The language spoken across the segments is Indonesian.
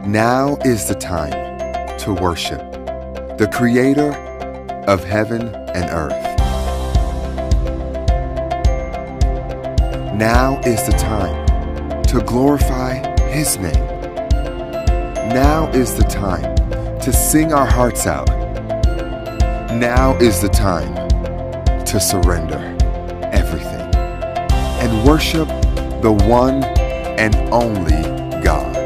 Now is the time to worship the Creator of heaven and earth. Now is the time to glorify His name. Now is the time to sing our hearts out. Now is the time to surrender everything and worship the one and only God.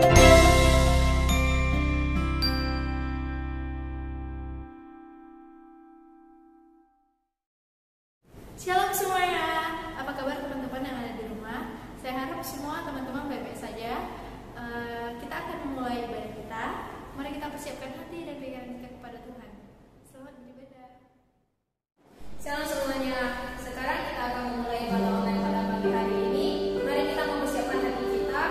Shalom semuanya, apa kabar teman-teman yang ada di rumah? Saya harap semua teman-teman baik-baik saja. Kita akan memulai ibadah kita. Mari kita persiapkan hati dan pikiran kita kepada Tuhan. Selamat beribadah. Shalom semuanya, sekarang kita akan memulai ibadah online pada pagi hari ini. Mari kita mempersiapkan hati kita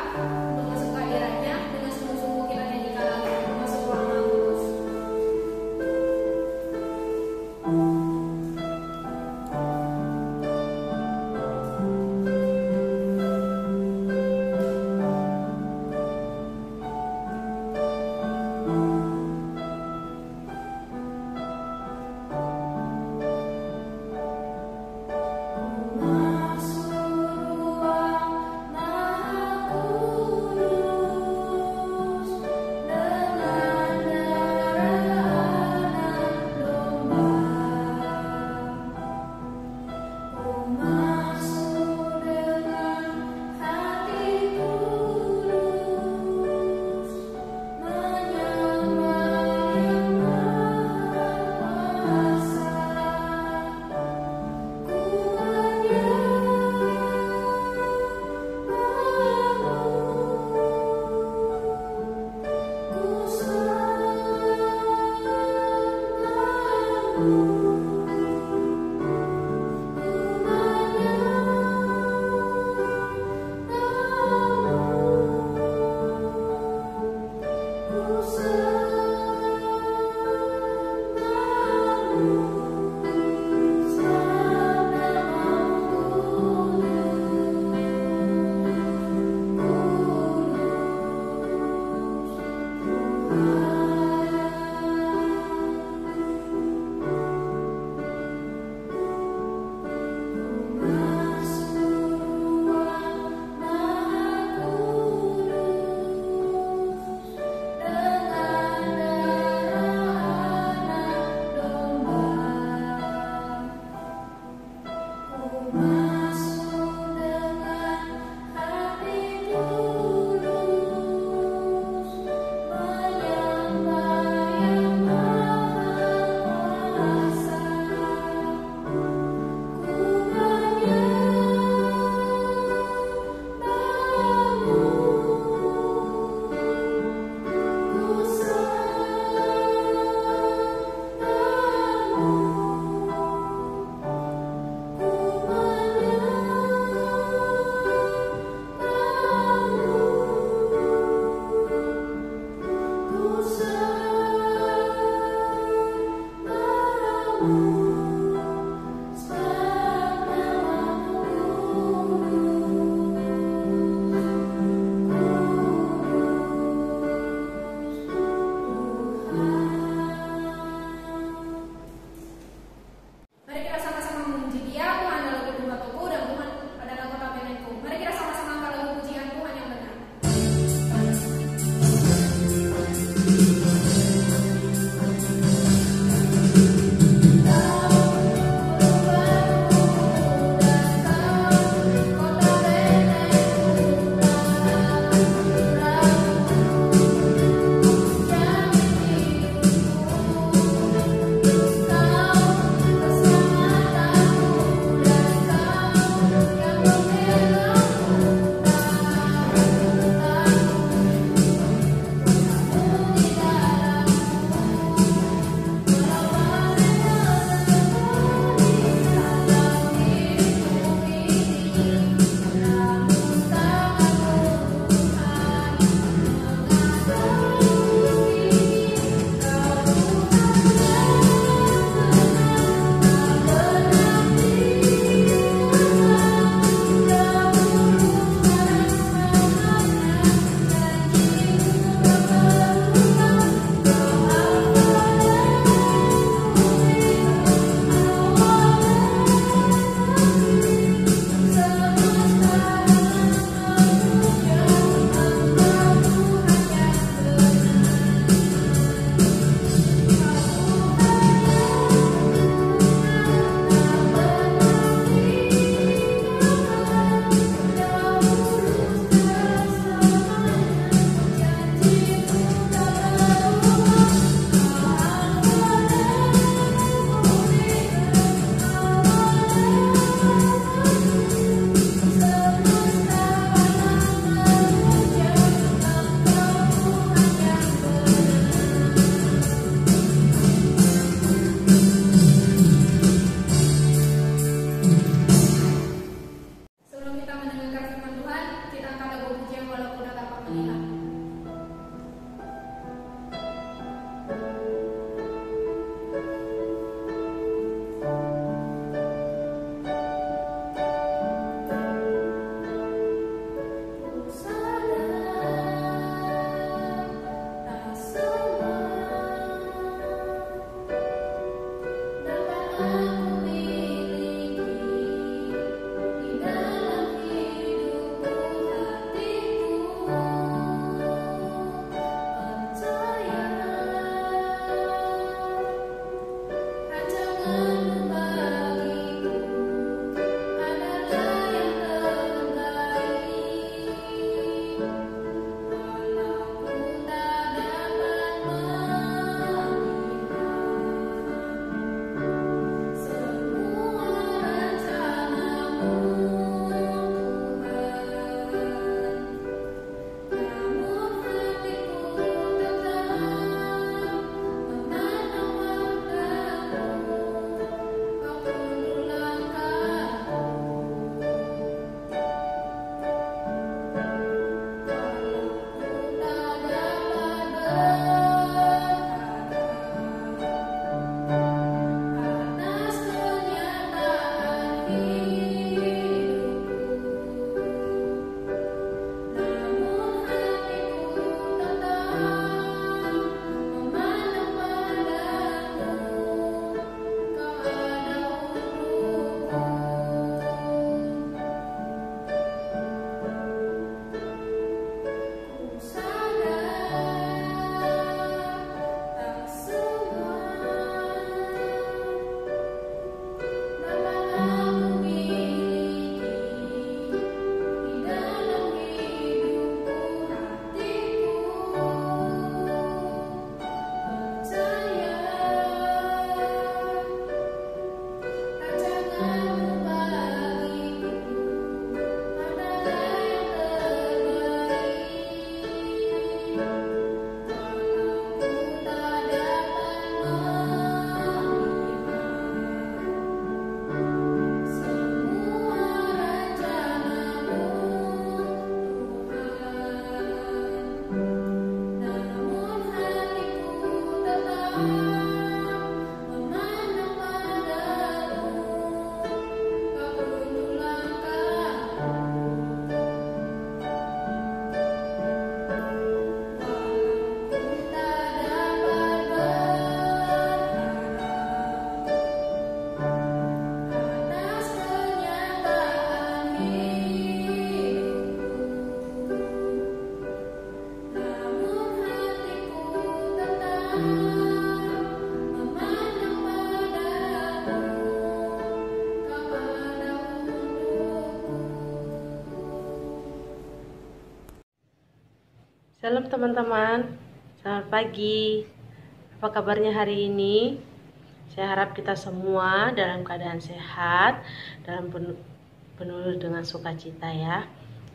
untuk masuk ke hadiratnya dengan sungguh-sungguh kita nyanyikan lagu Masuk Ruang Maha Kudus. Shalom teman-teman, selamat pagi. Apa kabarnya hari ini? Saya harap kita semua dalam keadaan sehat, dalam penuh dengan sukacita ya.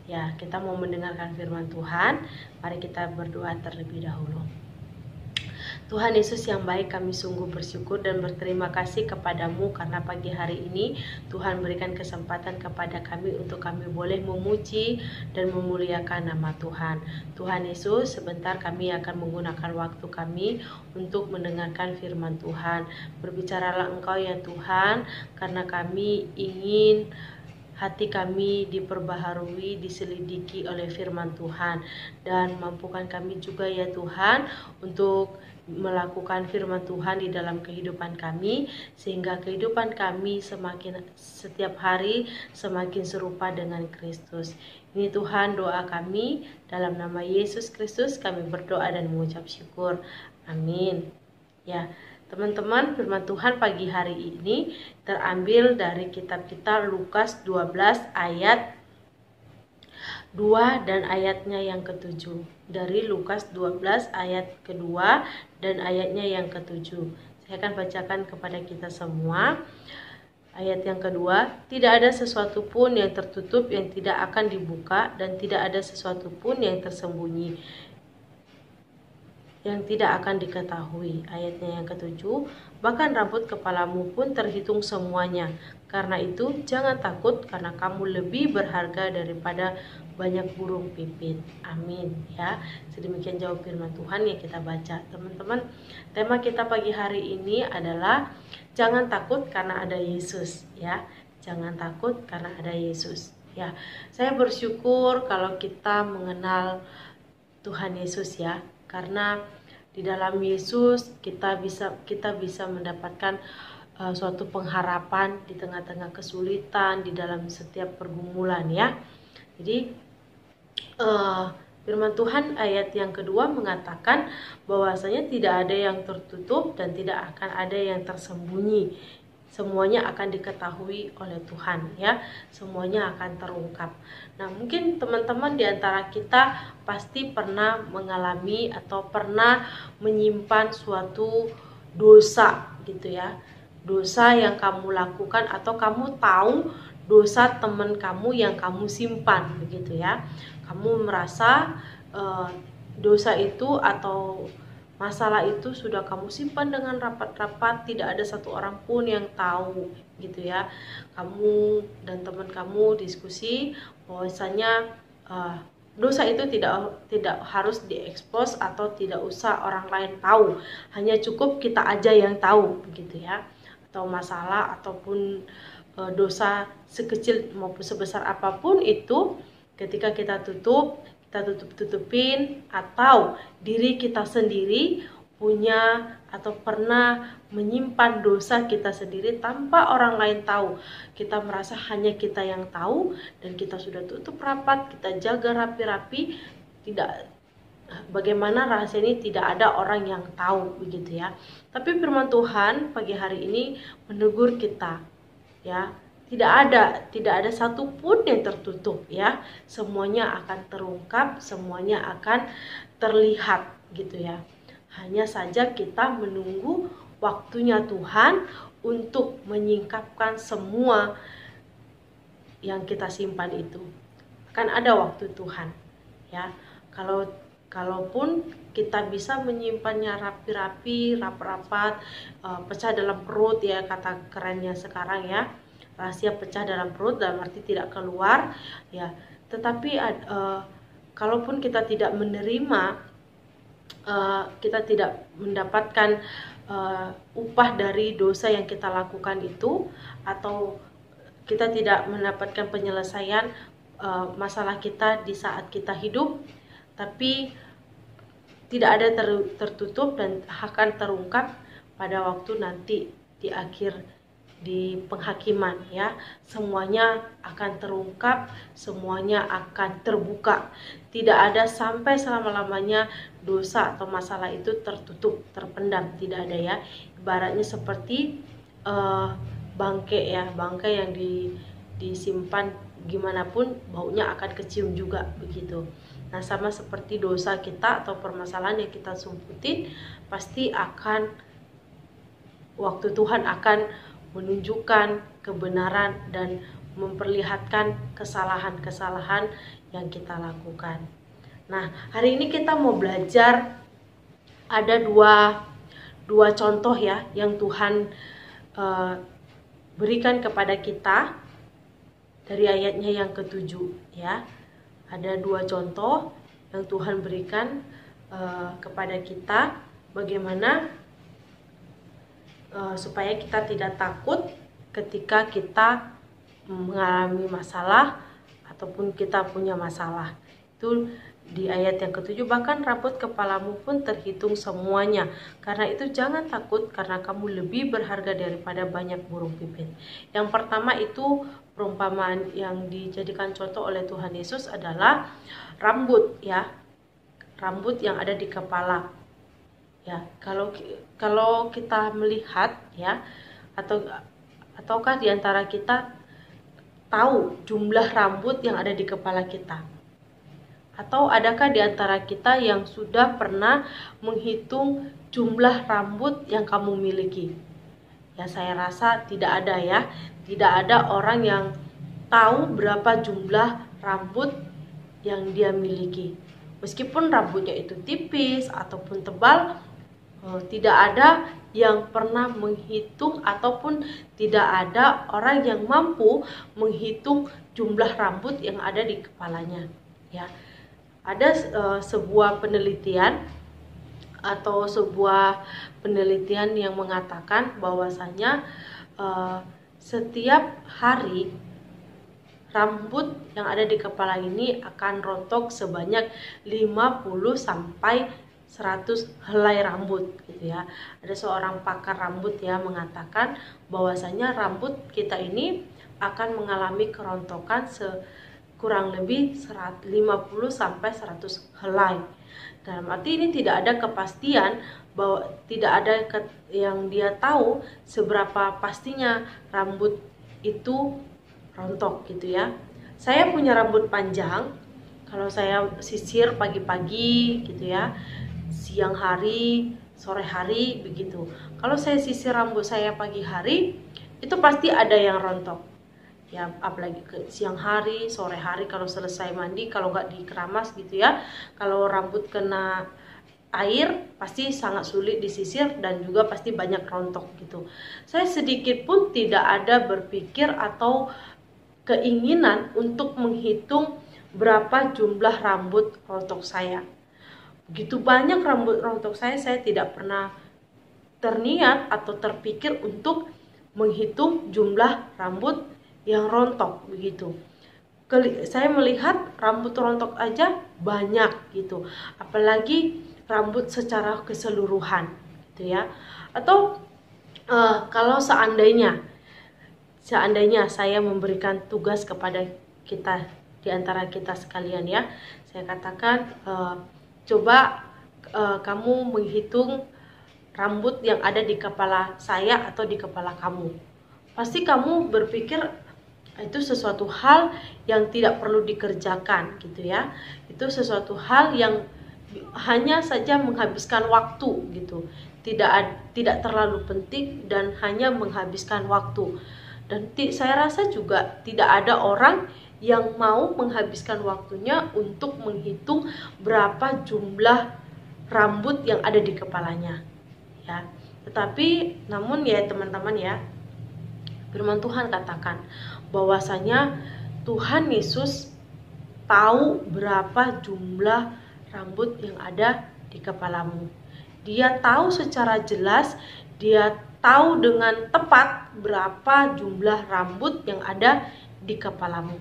Ya, kita mau mendengarkan firman Tuhan. Mari kita berdoa terlebih dahulu. Tuhan Yesus yang baik, kami sungguh bersyukur dan berterima kasih kepadamu karena pagi hari ini Tuhan berikan kesempatan kepada kami untuk kami boleh memuji dan memuliakan nama Tuhan. Tuhan Yesus, sebentar kami akan menggunakan waktu kami untuk mendengarkan firman Tuhan. Berbicaralah Engkau ya Tuhan, karena kami ingin hati kami diperbaharui, diselidiki oleh firman Tuhan, dan mampukan kami juga ya Tuhan untuk melakukan firman Tuhan di dalam kehidupan kami, sehingga kehidupan kami setiap hari semakin serupa dengan Kristus. Ini Tuhan doa kami, dalam nama Yesus Kristus kami berdoa dan mengucap syukur. Amin. Ya, teman-teman, firman Tuhan pagi hari ini terambil dari kitab kita Lukas 12 ayat 2 dan ayatnya yang ke-7. Dari Lukas 12 ayat kedua dan ayatnya yang ke-7. Saya akan bacakan kepada kita semua. Ayat yang kedua, tidak ada sesuatu pun yang tertutup yang tidak akan dibuka, dan tidak ada sesuatu pun yang tersembunyi yang tidak akan diketahui. Ayatnya yang ke-7, bahkan rambut kepalamu pun terhitung semuanya. Karena itu jangan takut, karena kamu lebih berharga daripada banyak burung pipit. Amin ya. Sedemikian jauh firman Tuhan yang kita baca. Teman-teman, tema kita pagi hari ini adalah jangan takut karena ada Yesus ya. Jangan takut karena ada Yesus ya. Saya bersyukur kalau kita mengenal Tuhan Yesus ya. Karena di dalam Yesus kita bisa mendapatkan suatu pengharapan di tengah-tengah kesulitan, di dalam setiap pergumulan ya. Jadi firman Tuhan ayat yang kedua mengatakan bahwasanya tidak ada yang tertutup dan tidak akan ada yang tersembunyi. Semuanya akan diketahui oleh Tuhan ya. Semuanya akan terungkap. Nah, mungkin teman-teman di antara kita pasti pernah mengalami atau pernah menyimpan suatu dosa gitu ya. Dosa yang kamu lakukan atau kamu tahu dosa teman kamu yang kamu simpan begitu ya. Kamu merasa dosa itu atau masalah itu sudah kamu simpan dengan rapat-rapat, tidak ada satu orang pun yang tahu gitu ya. Kamu dan teman kamu diskusi bahwasanya dosa itu tidak harus diekspos atau tidak usah orang lain tahu, hanya cukup kita aja yang tahu begitu ya. Atau masalah ataupun dosa sekecil maupun sebesar apapun itu, ketika kita tutupin atau diri kita sendiri punya atau pernah menyimpan dosa kita sendiri tanpa orang lain tahu. Kita merasa hanya kita yang tahu dan kita sudah tutup rapat, kita jaga rapi-rapi, bagaimana rahasia ini tidak ada orang yang tahu begitu ya. Tapi firman Tuhan pagi hari ini menegur kita ya. Tidak ada satupun yang tertutup ya. Semuanya akan terungkap, semuanya akan terlihat gitu ya. Hanya saja kita menunggu waktunya Tuhan untuk menyingkapkan semua yang kita simpan itu. Akan ada waktu Tuhan ya. Kalaupun kita bisa menyimpannya rapi-rapi, rapat-rapat, pecah dalam perut ya, kata kerennya sekarang ya. Rahasia pecah dalam perut dalam arti tidak keluar ya. Tetapi kalaupun kita tidak menerima, kita tidak mendapatkan upah dari dosa yang kita lakukan itu, atau kita tidak mendapatkan penyelesaian masalah kita di saat kita hidup, tapi tidak ada tertutup dan akan terungkap pada waktu nanti di akhir di penghakiman ya. Semuanya akan terungkap, semuanya akan terbuka. Tidak ada sampai selama-lamanya dosa atau masalah itu tertutup, terpendam, tidak ada ya. Ibaratnya seperti bangkai ya, bangkai yang disimpan gimana pun baunya akan kecium juga begitu. Nah, sama seperti dosa kita atau permasalahan yang kita sumputin, pasti akan waktu Tuhan akan menunjukkan kebenaran dan memperlihatkan kesalahan-kesalahan yang kita lakukan. Nah, hari ini kita mau belajar ada dua contoh ya yang Tuhan berikan kepada kita dari ayatnya yang ke-7 ya. Ada 2 contoh yang Tuhan berikan kepada kita bagaimana supaya kita tidak takut ketika kita mengalami masalah ataupun kita punya masalah. Itu di ayat yang ke-7, bahkan rambut kepalamu pun terhitung semuanya. Karena itu jangan takut, karena kamu lebih berharga daripada banyak burung pipit. Yang pertama itu perumpamaan yang dijadikan contoh oleh Tuhan Yesus adalah rambut ya. Rambut yang ada di kepala. Ya, kalau kita melihat ya, ataukah di antara kita tahu jumlah rambut yang ada di kepala kita? Atau adakah di antara kita yang sudah pernah menghitung jumlah rambut yang kamu miliki? Ya, saya rasa tidak ada ya. Tidak ada orang yang tahu berapa jumlah rambut yang dia miliki. Meskipun rambutnya itu tipis ataupun tebal, tidak ada yang pernah menghitung ataupun tidak ada orang yang mampu menghitung jumlah rambut yang ada di kepalanya. Ya. Ada sebuah penelitian yang mengatakan bahwasanya setiap hari rambut yang ada di kepala ini akan rontok sebanyak 50 sampai 100 helai rambut gitu ya. Ada seorang pakar rambut ya mengatakan bahwasanya rambut kita ini akan mengalami kerontokan kurang lebih 50 sampai 100 helai. Dalam arti ini tidak ada kepastian, bahwa tidak ada yang dia tahu seberapa pastinya rambut itu rontok gitu ya. Saya punya rambut panjang, kalau saya sisir pagi-pagi gitu ya, siang hari, sore hari begitu. Kalau saya sisir rambut saya pagi hari, itu pasti ada yang rontok. Ya, apalagi ke siang hari, sore hari kalau selesai mandi, kalau nggak dikeramas gitu ya. Kalau rambut kena air pasti sangat sulit disisir dan juga pasti banyak rontok gitu. Saya sedikit pun tidak ada berpikir atau keinginan untuk menghitung berapa jumlah rambut rontok saya. Begitu banyak rambut rontok saya tidak pernah terniat atau terpikir untuk menghitung jumlah rambut yang rontok begitu. Saya melihat rambut rontok aja banyak gitu, apalagi rambut secara keseluruhan gitu ya. Atau kalau seandainya saya memberikan tugas kepada kita di antara kita sekalian ya, saya katakan coba kamu menghitung rambut yang ada di kepala saya atau di kepala kamu. Pasti kamu berpikir itu sesuatu hal yang tidak perlu dikerjakan gitu ya. Itu sesuatu hal yang hanya saja menghabiskan waktu gitu. Tidak terlalu penting dan hanya menghabiskan waktu. Dan saya rasa juga tidak ada orang yang mau menghabiskan waktunya untuk menghitung berapa jumlah rambut yang ada di kepalanya ya. Tetapi namun ya teman-teman ya, firman Tuhan katakan bahwasanya Tuhan Yesus tahu berapa jumlah rambut yang ada di kepalamu. Dia tahu secara jelas, dia tahu dengan tepat berapa jumlah rambut yang ada di kepalamu.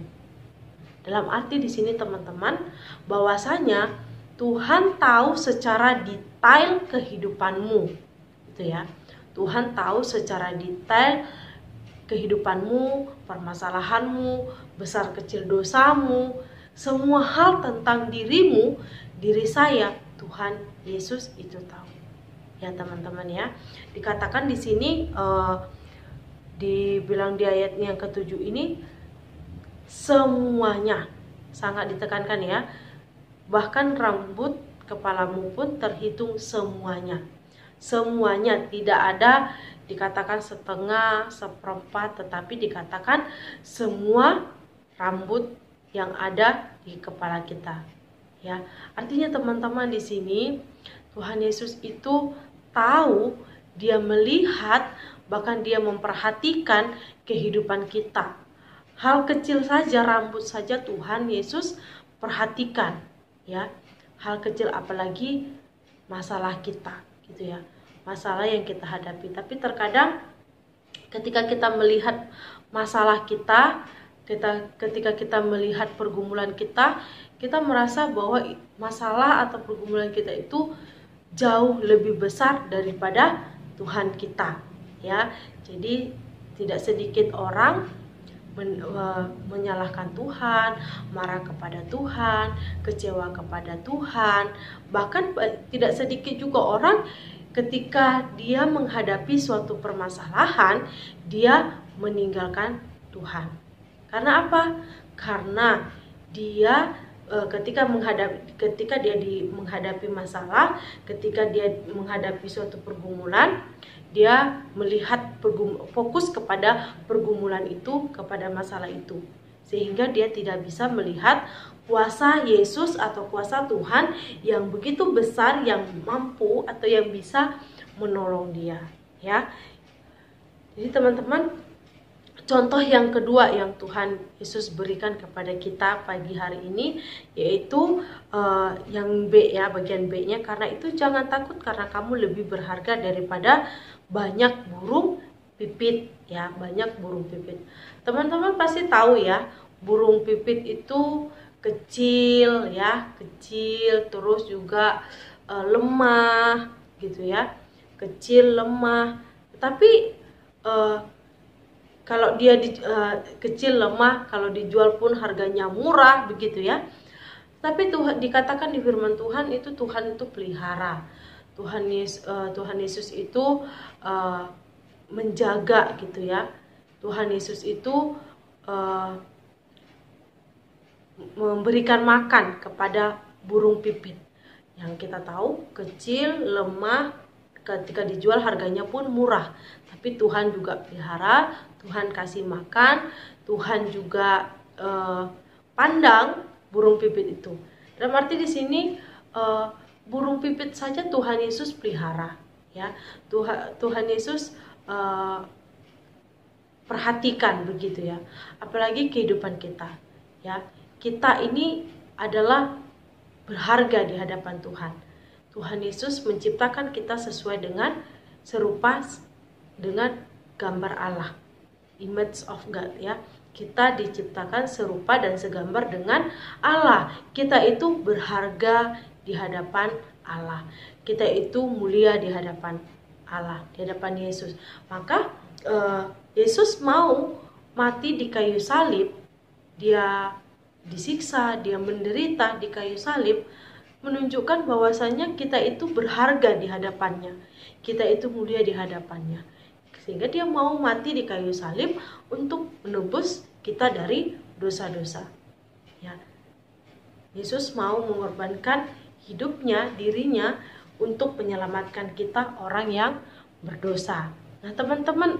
Dalam arti di sini teman-teman, bahwasanya Tuhan tahu secara detail kehidupanmu. Gitu ya. Tuhan tahu secara detail kehidupanmu, permasalahanmu, besar kecil dosamu, semua hal tentang dirimu, diri saya, Tuhan Yesus itu tahu. Ya teman-teman ya, dikatakan di sini dibilang di ayat yang ke-7 ini semuanya, sangat ditekankan ya, bahkan rambut kepalamu pun terhitung semuanya. Semuanya, tidak ada dikatakan setengah, seperempat, tetapi dikatakan semua rambut yang ada di kepala kita. Ya, artinya teman-teman, di sini Tuhan Yesus itu tahu, dia melihat, bahkan dia memperhatikan kehidupan kita. Hal kecil saja, rambut saja Tuhan Yesus perhatikan, ya. Hal kecil, apalagi masalah kita, gitu ya. Masalah yang kita hadapi. Tapi terkadang ketika kita melihat masalah kita, ketika kita melihat pergumulan kita merasa bahwa masalah atau pergumulan kita itu jauh lebih besar daripada Tuhan kita, ya. Jadi tidak sedikit orang menyalahkan Tuhan, marah kepada Tuhan, kecewa kepada Tuhan. Bahkan tidak sedikit juga orang ketika dia menghadapi suatu permasalahan, dia meninggalkan Tuhan. Karena apa? Karena dia ketika dia menghadapi masalah, ketika dia menghadapi suatu pergumulan, dia melihat fokus kepada pergumulan itu, kepada masalah itu, sehingga dia tidak bisa melihat kuasa Yesus atau kuasa Tuhan yang begitu besar, yang mampu atau yang bisa menolong dia, ya. Jadi teman-teman, contoh yang kedua yang Tuhan Yesus berikan kepada kita pagi hari ini, yaitu yang B, ya, bagian B-nya. Karena itu jangan takut, karena kamu lebih berharga daripada banyak burung pipit, ya, banyak burung pipit. Teman-teman pasti tahu, ya, burung pipit itu kecil, ya, kecil, terus juga lemah, gitu ya, kecil, lemah. Tapi kalau dia kecil, lemah, kalau dijual pun harganya murah, begitu ya. Tapi Tuhan, dikatakan di firman Tuhan itu, Tuhan itu pelihara. Tuhan Yesus itu menjaga, gitu ya. Tuhan Yesus itu memberikan makan kepada burung pipit. Yang kita tahu kecil, lemah, ketika dijual harganya pun murah. Tapi Tuhan juga pelihara, Tuhan kasih makan, Tuhan juga pandang burung pipit itu. Dalam arti di sini burung pipit saja Tuhan Yesus pelihara, ya. Tuhan Yesus perhatikan, begitu ya. Apalagi kehidupan kita, ya. Kita ini adalah berharga di hadapan Tuhan. Tuhan Yesus menciptakan kita sesuai dengan serupa dengan gambar Allah, image of God, ya. Kita diciptakan serupa dan segambar dengan Allah. Kita itu berharga di hadapan Allah. Kita itu mulia di hadapan Allah, di hadapan Yesus. Maka Yesus mau mati di kayu salib, dia disiksa, dia menderita di kayu salib, menunjukkan bahwasanya kita itu berharga di hadapannya, kita itu mulia di hadapannya, sehingga dia mau mati di kayu salib untuk menebus kita dari dosa-dosa, ya. Yesus mau mengorbankan hidupnya, dirinya, untuk menyelamatkan kita, orang yang berdosa. Nah teman-teman,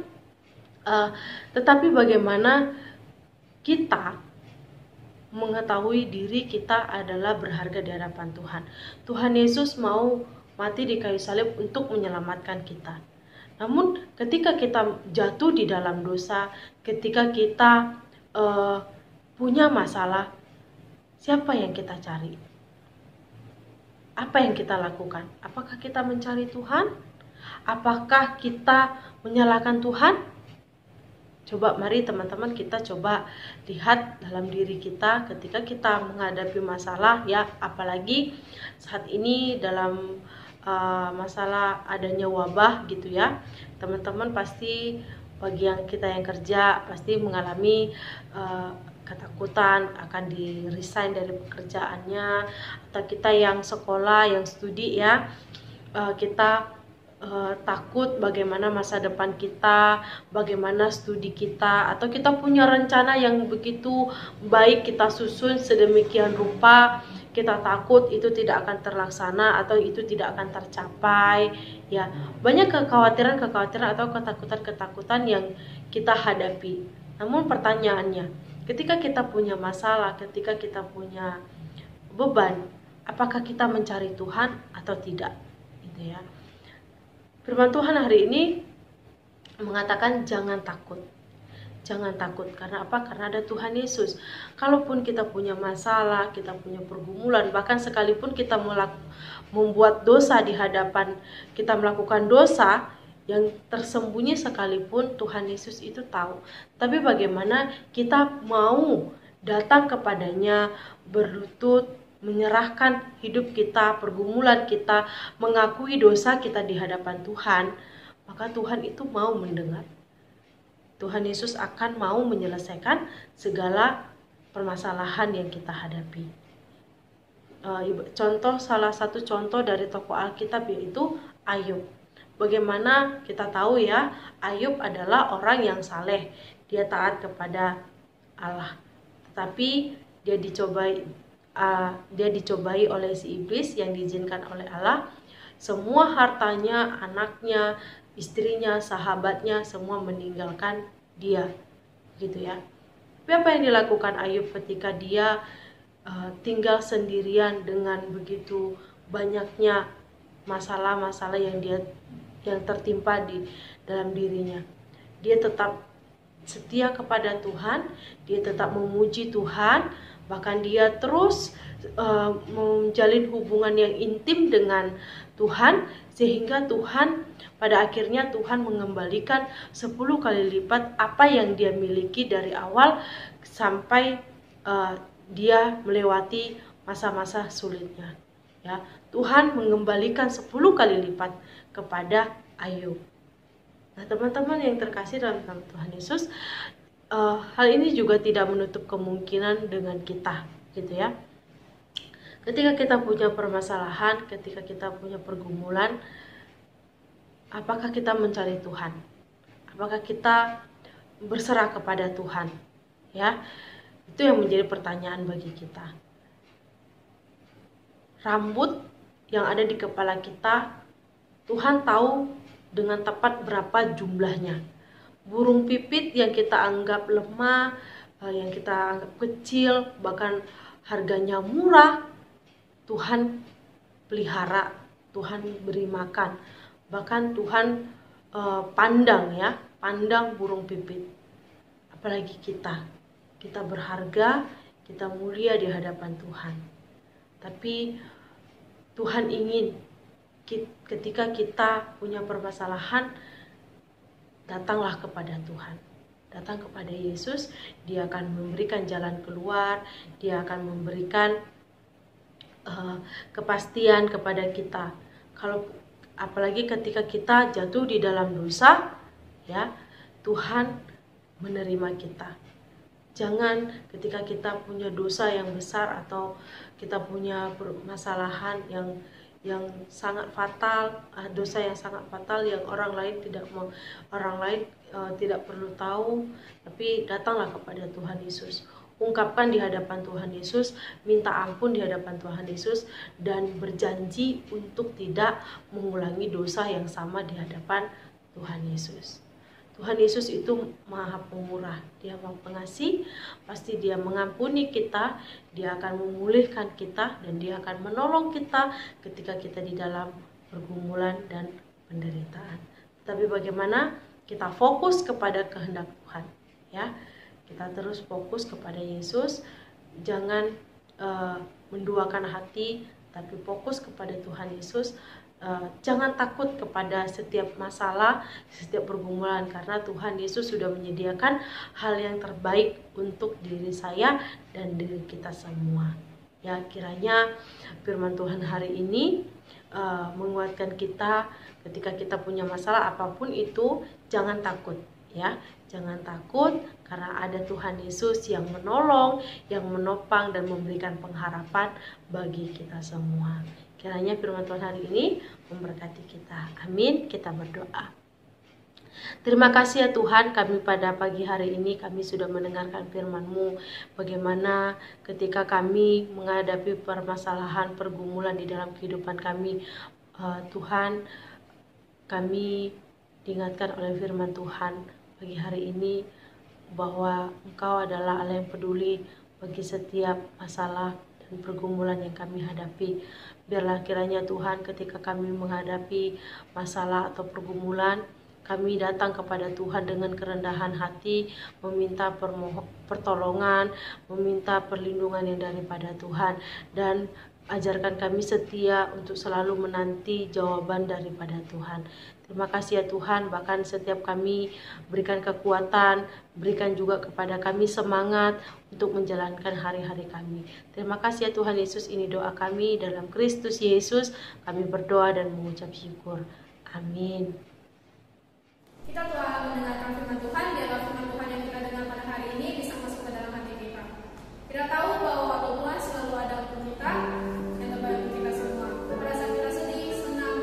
tetapi bagaimana kita mengetahui diri kita adalah berharga di hadapan Tuhan? Tuhan Yesus mau mati di kayu salib untuk menyelamatkan kita. Namun ketika kita jatuh di dalam dosa, ketika kita punya masalah, siapa yang kita cari? Apa yang kita lakukan? Apakah kita mencari Tuhan? Apakah kita menyalahkan Tuhan? Coba mari teman-teman kita coba lihat dalam diri kita ketika kita menghadapi masalah, ya, apalagi saat ini dalam masalah adanya wabah, gitu ya. Teman-teman pasti, bagi yang kita yang kerja, pasti mengalami ketakutan akan di resign dari pekerjaannya, atau kita yang sekolah, yang studi, ya, kita takut bagaimana masa depan kita, bagaimana studi kita, atau kita punya rencana yang begitu baik kita susun sedemikian rupa, kita takut itu tidak akan terlaksana atau itu tidak akan tercapai. Ya, banyak kekhawatiran atau ketakutan yang kita hadapi. Namun pertanyaannya, ketika kita punya masalah, ketika kita punya beban, apakah kita mencari Tuhan atau tidak? Gitu ya. Firman Tuhan hari ini mengatakan jangan takut. Jangan takut, karena apa? Karena ada Tuhan Yesus. Kalaupun kita punya masalah, kita punya pergumulan, bahkan sekalipun kita membuat dosa di hadapan, kita melakukan dosa yang tersembunyi sekalipun, Tuhan Yesus itu tahu. Tapi bagaimana kita mau datang kepadanya, berlutut, menyerahkan hidup kita, pergumulan kita, mengakui dosa kita di hadapan Tuhan, maka Tuhan itu mau mendengar. Tuhan Yesus akan mau menyelesaikan segala permasalahan yang kita hadapi. Salah satu contoh dari tokoh Alkitab yaitu Ayub. Bagaimana kita tahu ya, Ayub adalah orang yang saleh, dia taat kepada Allah. Tetapi dia dicobai oleh si iblis yang diizinkan oleh Allah. Semua hartanya, anaknya, istrinya, sahabatnya, semua meninggalkan dia, gitu ya. Tapi apa yang dilakukan Ayub ketika dia tinggal sendirian dengan begitu banyaknya masalah-masalah yang tertimpa di dalam dirinya? Dia tetap setia kepada Tuhan, dia tetap memuji Tuhan, bahkan dia terus menjalin hubungan yang intim dengan Tuhan, sehingga pada akhirnya Tuhan mengembalikan 10 kali lipat apa yang dia miliki dari awal sampai dia melewati masa-masa sulitnya. Ya, Tuhan mengembalikan 10 kali lipat kepada Ayub. Nah, teman-teman yang terkasih dalam nama Tuhan Yesus, hal ini juga tidak menutup kemungkinan dengan kita, gitu ya. Ketika kita punya permasalahan, ketika kita punya pergumulan, apakah kita mencari Tuhan? Apakah kita berserah kepada Tuhan? Ya, itu yang menjadi pertanyaan bagi kita. Rambut yang ada di kepala kita, Tuhan tahu dengan tepat berapa jumlahnya. Burung pipit yang kita anggap lemah, yang kita anggap kecil, bahkan harganya murah, Tuhan pelihara, Tuhan beri makan. Bahkan Tuhan pandang burung pipit. Apalagi kita berharga, kita mulia di hadapan Tuhan. Tapi Tuhan ingin ketika kita punya permasalahan, datanglah kepada Tuhan. Datang kepada Yesus, dia akan memberikan jalan keluar, dia akan memberikan kepastian kepada kita. Apalagi ketika kita jatuh di dalam dosa, ya, Tuhan menerima kita. Jangan ketika kita punya dosa yang besar atau kita punya permasalahan yang sangat fatal, dosa yang sangat fatal yang orang lain tidak perlu tahu, tapi datanglah kepada Tuhan Yesus. Ungkapkan di hadapan Tuhan Yesus, minta ampun di hadapan Tuhan Yesus, dan berjanji untuk tidak mengulangi dosa yang sama di hadapan Tuhan Yesus. Tuhan Yesus itu Maha Pemurah, Dia Maha Pengasih, pasti Dia mengampuni kita, Dia akan memulihkan kita, dan Dia akan menolong kita ketika kita di dalam pergumulan dan penderitaan. Tapi bagaimana kita fokus kepada kehendak Tuhan, ya? Kita terus fokus kepada Yesus, jangan menduakan hati, tapi fokus kepada Tuhan Yesus. Jangan takut kepada setiap masalah, setiap pergumulan, karena Tuhan Yesus sudah menyediakan hal yang terbaik untuk diri saya dan diri kita semua. Ya, kiranya firman Tuhan hari ini menguatkan kita ketika kita punya masalah apapun itu, jangan takut. Ya, jangan takut karena ada Tuhan Yesus yang menolong, yang menopang dan memberikan pengharapan bagi kita semua. Kiranya firman Tuhan hari ini memberkati kita. Amin. Kita berdoa. Terima kasih ya Tuhan, kami pada pagi hari ini kami sudah mendengarkan firman-Mu. Bagaimana ketika kami menghadapi permasalahan, pergumulan di dalam kehidupan kami, Tuhan, kami diingatkan oleh firman Tuhan pagi hari ini bahwa Engkau adalah Allah yang peduli bagi setiap masalah dan pergumulan yang kami hadapi. Biarlah kiranya Tuhan, ketika kami menghadapi masalah atau pergumulan, kami datang kepada Tuhan dengan kerendahan hati, meminta pertolongan, meminta perlindungan yang daripada Tuhan, dan ajarkan kami setia untuk selalu menanti jawaban daripada Tuhan. Terima kasih ya Tuhan, bahkan setiap kami berikan kekuatan, berikan juga kepada kami semangat untuk menjalankan hari-hari kami. Terima kasih ya Tuhan Yesus, ini doa kami dalam Kristus Yesus. Kami berdoa dan mengucap syukur. Amin. Kita telah mendengarkan firman Tuhan, biarlah firman Tuhan yang kita dengar pada hari ini bisa masuk ke dalam hati kita. Kita tahu bahwa waktu Tuhan selalu ada untuk kita, yang terbaik untuk kita semua. Pada saat kita sedih, senang,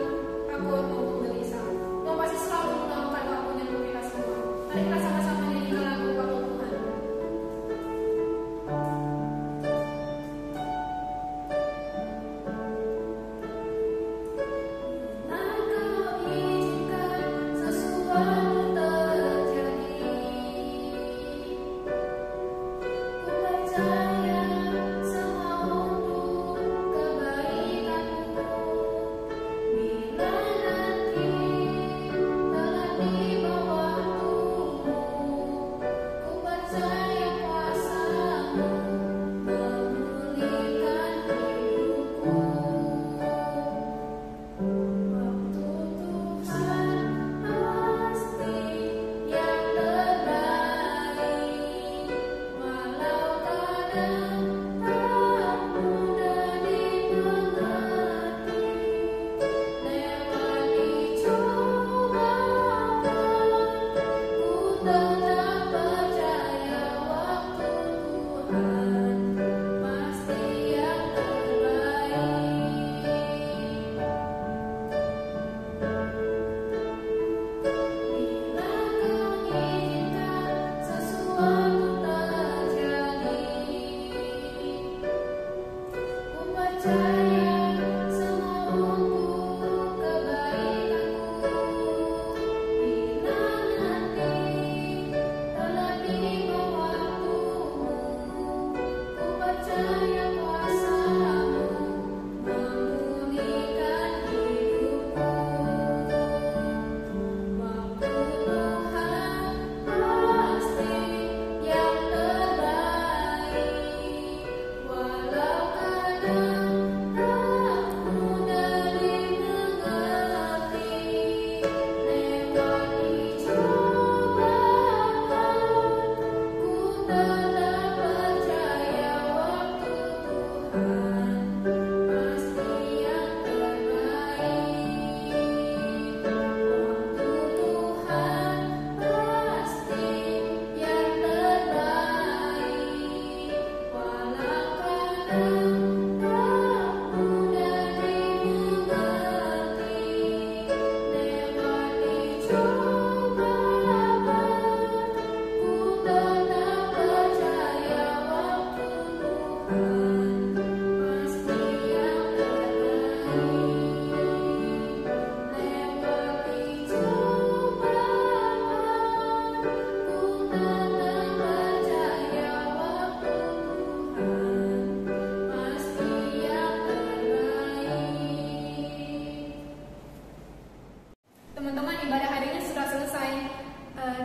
takut, maupun gelisah, Tuhan pasti selalu menemukan waktunya untuk kita semua. Mari kita sama-sama nyanyikan lagu waktu Tuhan.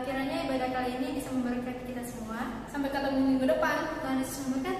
Kiranya ibadah kali ini bisa memberkati kita semua. Sampai ketemu minggu depan. Tuhan Yesus memberkati.